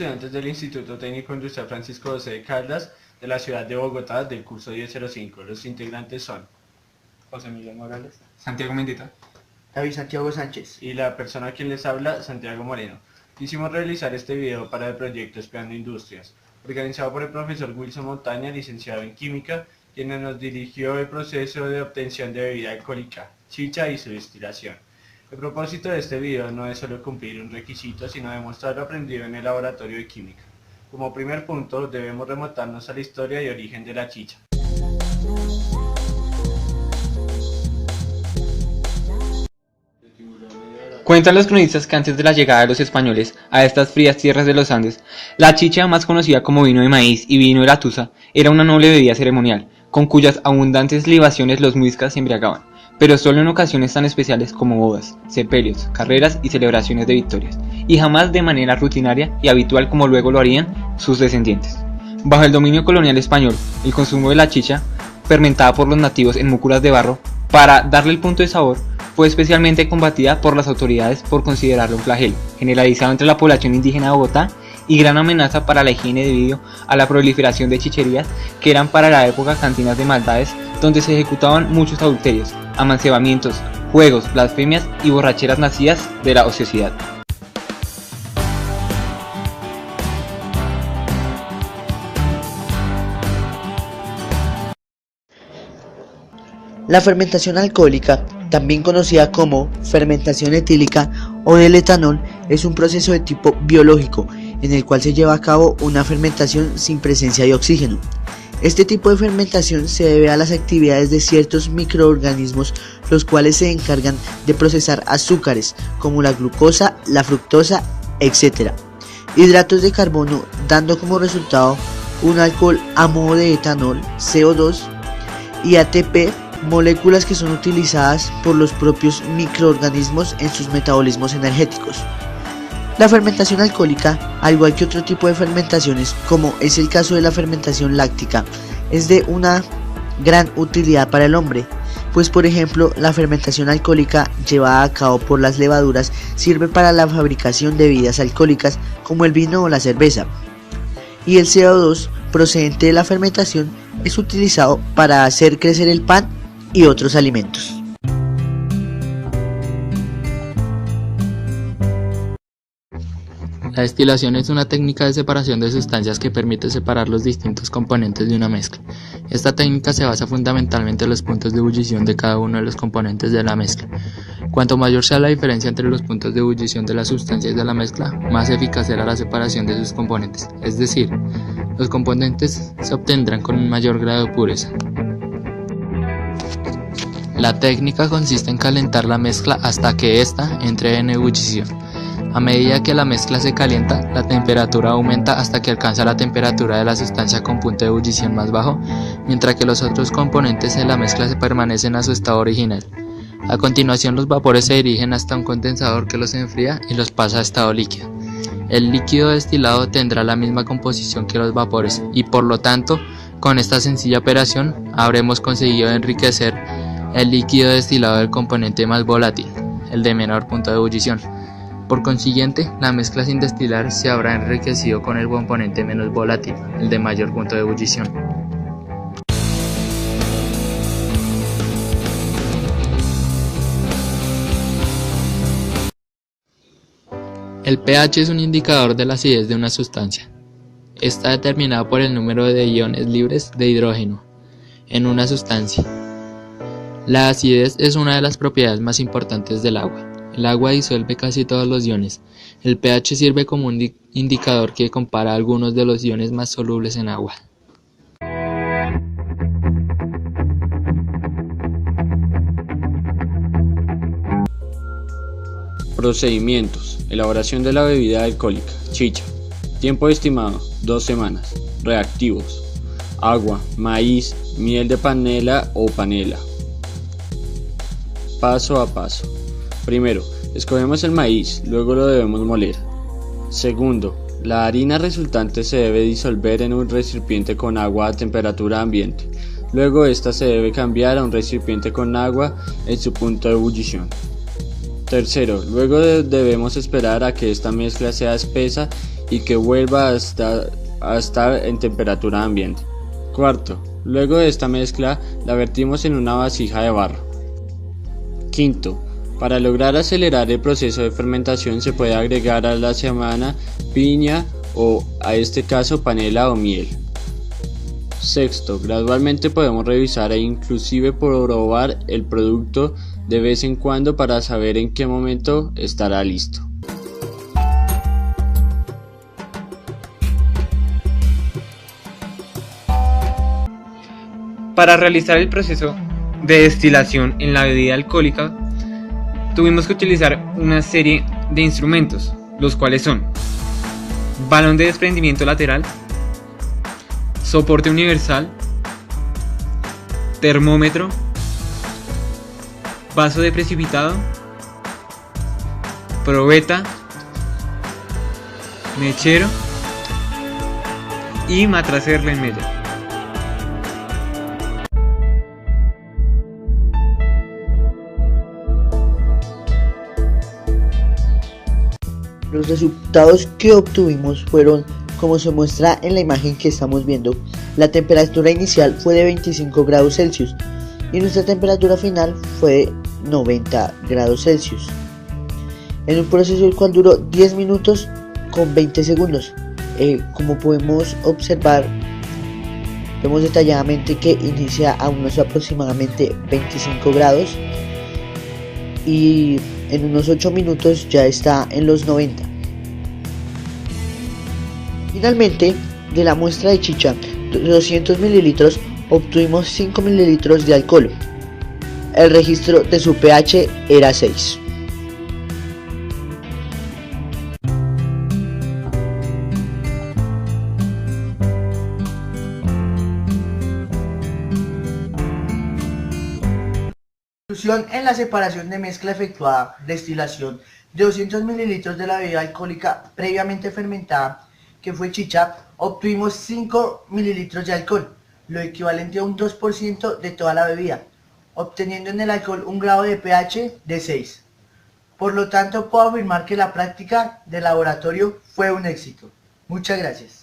estudiantes del Instituto Técnico Industrial Francisco José de Caldas de la ciudad de Bogotá del curso 1005. Los integrantes son José Miguel Morales, Santiago Mendita, David Santiago Sánchez y la persona a quien les habla, Santiago Moreno. Quisimos realizar este video para el proyecto Espiando Industrias, organizado por el profesor Wilson Montaña, licenciado en Química, quien nos dirigió el proceso de obtención de bebida alcohólica, chicha y su destilación. El propósito de este video no es solo cumplir un requisito, sino demostrar lo aprendido en el laboratorio de química. Como primer punto, debemos remontarnos a la historia y origen de la chicha. Cuentan los cronistas que antes de la llegada de los españoles a estas frías tierras de los Andes, la chicha, más conocida como vino de maíz y vino de la tusa, era una noble bebida ceremonial, con cuyas abundantes libaciones los muiscas se embriagaban, pero solo en ocasiones tan especiales como bodas, sepelios, carreras y celebraciones de victorias, y jamás de manera rutinaria y habitual como luego lo harían sus descendientes. Bajo el dominio colonial español, el consumo de la chicha, fermentada por los nativos en múculas de barro, para darle el punto de sabor, fue especialmente combatida por las autoridades por considerarlo un flagelo, generalizado entre la población indígena de Bogotá y gran amenaza para la higiene debido a la proliferación de chicherías que eran para la época cantinas de maldades donde se ejecutaban muchos adulterios, amancebamientos, juegos, blasfemias y borracheras nacidas de la ociosidad. La fermentación alcohólica, también conocida como fermentación etílica o del etanol, es un proceso de tipo biológico en el cual se lleva a cabo una fermentación sin presencia de oxígeno. Este tipo de fermentación se debe a las actividades de ciertos microorganismos, los cuales se encargan de procesar azúcares como la glucosa, la fructosa, etc. Hidratos de carbono, dando como resultado un alcohol a modo de etanol, CO2 y ATP, moléculas que son utilizadas por los propios microorganismos en sus metabolismos energéticos. La fermentación alcohólica, al igual que otro tipo de fermentaciones, como es el caso de la fermentación láctica, es de una gran utilidad para el hombre, pues por ejemplo la fermentación alcohólica llevada a cabo por las levaduras sirve para la fabricación de bebidas alcohólicas como el vino o la cerveza, y el CO2 procedente de la fermentación es utilizado para hacer crecer el pan y otros alimentos. La destilación es una técnica de separación de sustancias que permite separar los distintos componentes de una mezcla. Esta técnica se basa fundamentalmente en los puntos de ebullición de cada uno de los componentes de la mezcla. Cuanto mayor sea la diferencia entre los puntos de ebullición de las sustancias de la mezcla, más eficaz será la separación de sus componentes, es decir, los componentes se obtendrán con un mayor grado de pureza. La técnica consiste en calentar la mezcla hasta que ésta entre en ebullición. A medida que la mezcla se calienta, la temperatura aumenta hasta que alcanza la temperatura de la sustancia con punto de ebullición más bajo, mientras que los otros componentes de la mezcla se permanecen a su estado original. A continuación, los vapores se dirigen hasta un condensador que los enfría y los pasa a estado líquido. El líquido destilado tendrá la misma composición que los vapores y por lo tanto, con esta sencilla operación, habremos conseguido enriquecer el líquido destilado del componente más volátil, el de menor punto de ebullición. Por consiguiente, la mezcla sin destilar se habrá enriquecido con el componente menos volátil, el de mayor punto de ebullición. El pH es un indicador de la acidez de una sustancia. Está determinado por el número de iones libres de hidrógeno en una sustancia. La acidez es una de las propiedades más importantes del agua. El agua disuelve casi todos los iones. El pH sirve como un indicador que compara algunos de los iones más solubles en agua. Procedimientos. Elaboración de la bebida alcohólica, chicha. Tiempo estimado, 2 semanas. Reactivos: agua, maíz, miel de panela o panela. Paso a paso. Primero, escogemos el maíz, luego lo debemos moler. Segundo, la harina resultante se debe disolver en un recipiente con agua a temperatura ambiente. Luego esta se debe cambiar a un recipiente con agua en su punto de ebullición. Tercero, luego debemos esperar a que esta mezcla sea espesa y que vuelva a estar en temperatura ambiente. Cuarto, luego de esta mezcla la vertimos en una vasija de barro. Quinto, para lograr acelerar el proceso de fermentación se puede agregar a la semana piña o, a este caso, panela o miel. Sexto, gradualmente podemos revisar e inclusive probar el producto de vez en cuando para saber en qué momento estará listo. Para realizar el proceso de destilación en la bebida alcohólica, tuvimos que utilizar una serie de instrumentos, los cuales son balón de desprendimiento lateral, soporte universal, termómetro, vaso de precipitado, probeta, mechero y matraz Erlenmeyer. Los resultados que obtuvimos fueron, como se muestra en la imagen que estamos viendo. La temperatura inicial fue de 25 grados Celsius y nuestra temperatura final fue de 90 grados Celsius, en un proceso el cual duró 10 minutos con 20 segundos. Como podemos observar, vemos detalladamente que inicia a unos aproximadamente 25 grados y en unos 8 minutos ya está en los 90. Finalmente, de la muestra de chicha de 200 mililitros obtuvimos 5 mililitros de alcohol. El registro de su pH era 6. Conclusión: en la separación de mezcla efectuada, destilación de 200 mililitros de la bebida alcohólica previamente fermentada, que fue chicha, obtuvimos 5 mililitros de alcohol, lo equivalente a un 2% de toda la bebida, obteniendo en el alcohol un grado de pH de 6. Por lo tanto, puedo afirmar que la práctica de laboratorio fue un éxito. Muchas gracias.